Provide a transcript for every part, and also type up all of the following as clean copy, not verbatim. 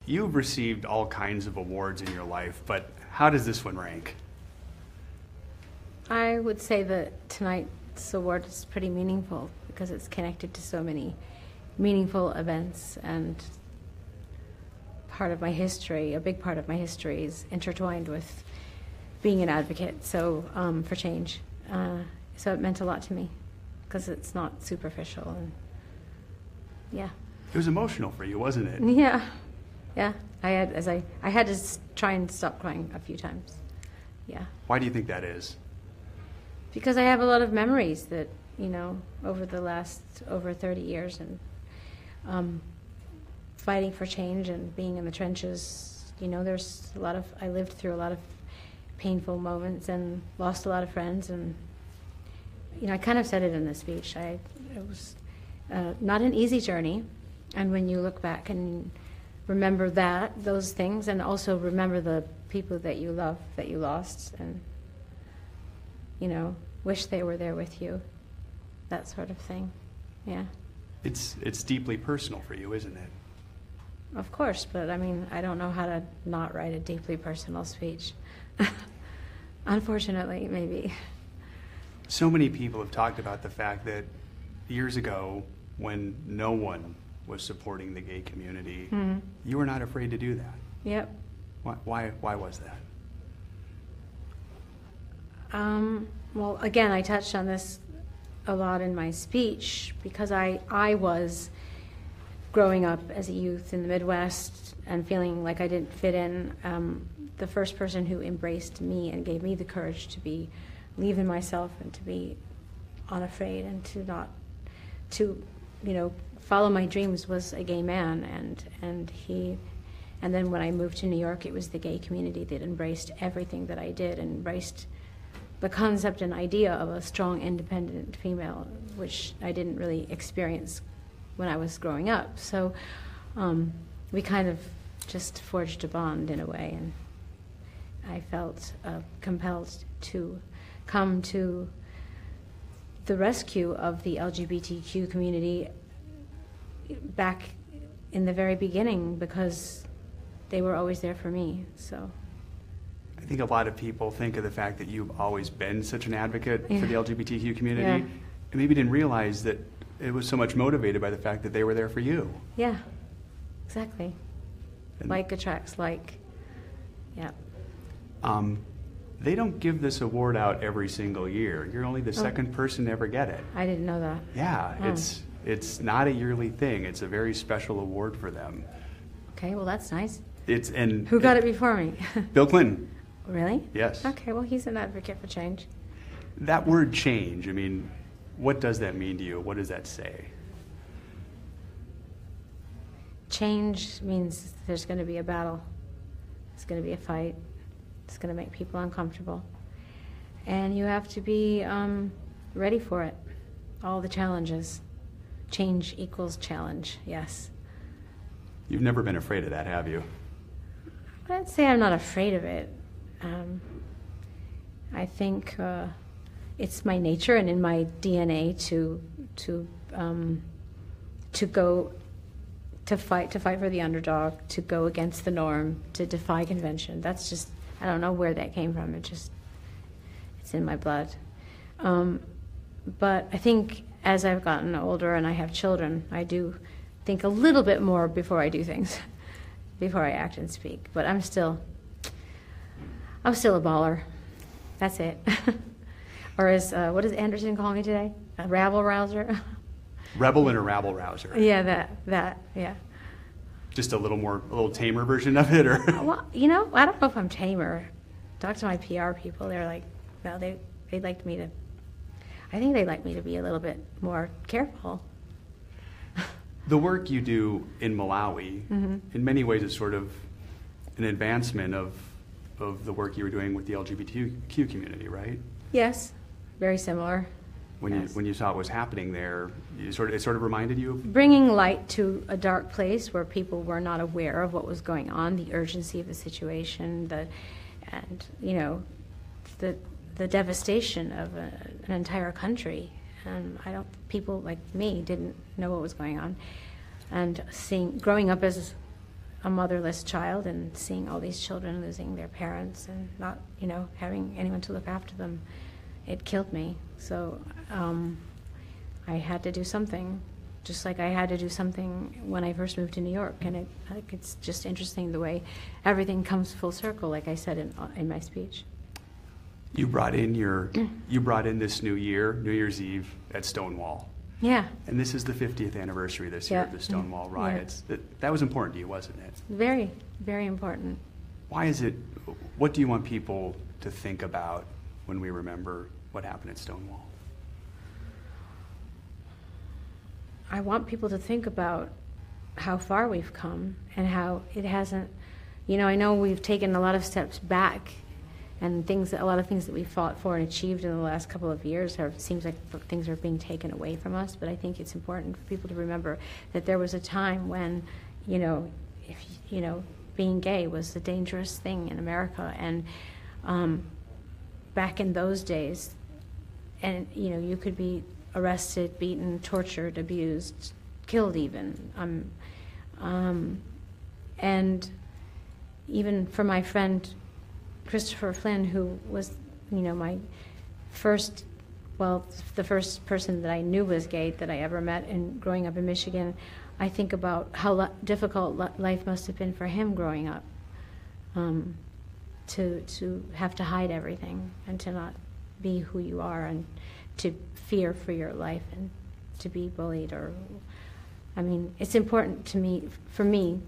you've received all kinds of awards in your life, but how does this one rank? I would say that tonight's award is pretty meaningful because it's connected to so many meaningful events, and part of my history, a big part of my history, is intertwined with being an advocate for change. So it meant a lot to me because it's not superficial, and yeah. It was emotional for you, wasn't it? Yeah, yeah. I had to try and stop crying a few times. Yeah. Why do you think that is? Because I have a lot of memories that, over the last over 30 years, and fighting for change and being in the trenches. There's I lived through a lot of painful moments and lost a lot of friends, and I kind of said it in the speech. It was not an easy journey, and when you look back and remember those things, and also remember the people that you love that you lost, and wish they were there with you, that sort of thing. Yeah. It's deeply personal for you, isn't it? Of course, but I don't know how to not write a deeply personal speech. Unfortunately, maybe. So many people have talked about the fact that years ago, when no one was supporting the gay community, you were not afraid to do that. Yep. Why was that? Well, again, I touched on this a lot in my speech because I was growing up as a youth in the Midwest and feeling like I didn't fit in. The first person who embraced me and gave me the courage to believe in myself and to be unafraid and to follow my dreams was a gay man, and then when I moved to New York, it was the gay community that embraced everything that I did, and embraced the concept and idea of a strong, independent female, which I didn't really experience when I was growing up. So we kind of just forged a bond in a way, and I felt compelled to come to the rescue of the LGBTQ community back in the very beginning, because they were always there for me. So I think a lot of people think of the fact that you've always been such an advocate for the LGBTQ community, and maybe didn't realize that it was so much motivated by the fact that they were there for you. Yeah, exactly. And like attracts like. Yeah. They don't give this award out every single year. You're only the second person to ever get it. I didn't know that. Yeah, it's not a yearly thing. It's a very special award for them. Okay, well that's nice. Who got it before me? Bill Clinton. Really? Yes. Okay, well he's an advocate for change. That word change, what does that mean to you? What does that say? Change means there's going to be a battle. It's going to be a fight. It's going to make people uncomfortable. And you have to be ready for it. All the challenges. Change equals challenge, yes. You've never been afraid of that, have you? I'd say I'm not afraid of it. I think it's my nature and in my DNA to fight for the underdog, to go against the norm, to defy convention. That's just, I don't know where that came from. It's in my blood. But I think as I've gotten older and I have children, I do think a little bit more before I do things, before I act and speak. But I'm still a baller. That's it. Or what does Anderson call me today? A rabble rouser? Rebel and a rabble rouser. Yeah, that, yeah. Just a little tamer version of it, or? Well, I don't know if I'm tamer. Talk to my PR people. They're like, well, they'd like me to. I think they'd like me to be a little bit more careful. The work you do in Malawi, in many ways, is sort of an advancement of the work you were doing with the LGBTQ community, right? Yes, very similar. When you saw what was happening there, it sort of reminded you of bringing light to a dark place where people were not aware of what was going on, the urgency of the situation, the devastation of an entire country. And people like me didn't know what was going on. And growing up as a motherless child and seeing all these children losing their parents and not, having anyone to look after them, it killed me. So I had to do something, just like I had to do something when I first moved to New York. And it's just interesting the way everything comes full circle, like I said in my speech. You brought in this New Year's Eve at Stonewall. Yeah. And this is the 50th anniversary this year of the Stonewall riots. Yeah. That was important to you, wasn't it? Very, very important. Why is it, what do you want people to think about when we remember what happened at Stonewall? I want people to think about how far we've come and how it hasn't, I know we've taken a lot of steps back, and a lot of things that we fought for and achieved in the last couple of years seems like things are being taken away from us. But I think it's important for people to remember that there was a time when, being gay was a dangerous thing in America, and back in those days, and you could be arrested, beaten, tortured, abused, killed even, and even for my friend Christopher Flynn, who was, the first person that I knew was gay that I ever met in growing up in Michigan, I think about how difficult life must have been for him growing up, to have to hide everything and to not be who you are and to fear for your life and to be bullied it's important for me,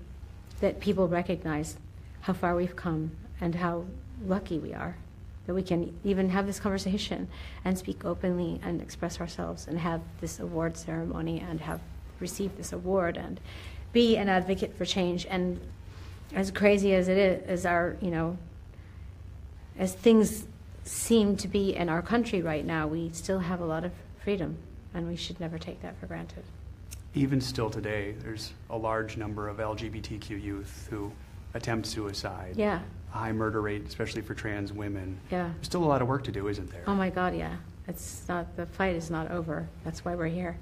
that people recognize how far we've come and how lucky we are that we can even have this conversation and speak openly and express ourselves and have this award ceremony and have received this award and be an advocate for change. And as crazy as it is, as things seem to be in our country right now, we still have a lot of freedom, and we should never take that for granted. Even still today, there's a large number of LGBTQ youth who attempt suicide. Yeah. A high murder rate, especially for trans women. Yeah. There's still a lot of work to do, isn't there? Oh my God, yeah. The fight is not over. That's why we're here.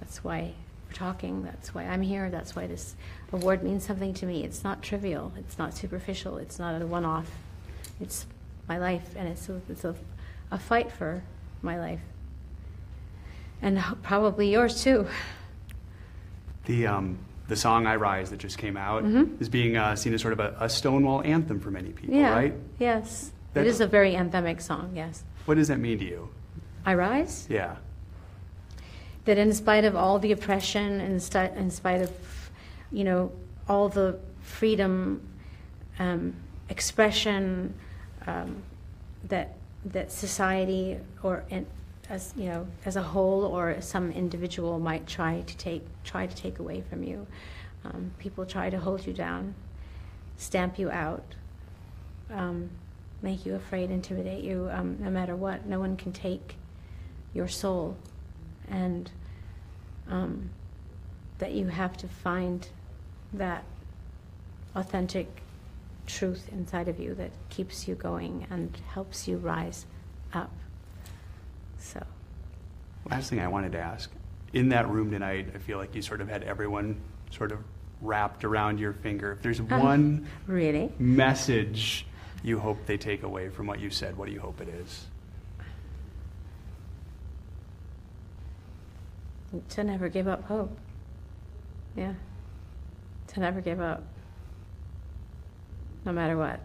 That's why we're talking. That's why I'm here. That's why this award means something to me. It's not trivial. It's not superficial. It's not a one-off. It's my life, and it's a fight for my life. And probably yours too. The song "I Rise" that just came out is being seen as sort of a Stonewall anthem for many people, yeah. right? Yes. It is a very anthemic song, yes. What does that mean to you? I rise? Yeah. That in spite of all the oppression, in spite of, all the freedom, expression that society as a whole or some individual might try to take away from you. People try to hold you down, stamp you out, make you afraid, intimidate you, no matter what. No one can take your soul, and that you have to find that authentic truth inside of you that keeps you going and helps you rise up. So, last thing I wanted to ask, in that room tonight, I feel like you sort of had everyone sort of wrapped around your finger. If there's one really message you hope they take away from what you said, what do you hope it is? To never give up hope. Yeah. To never give up. No matter what.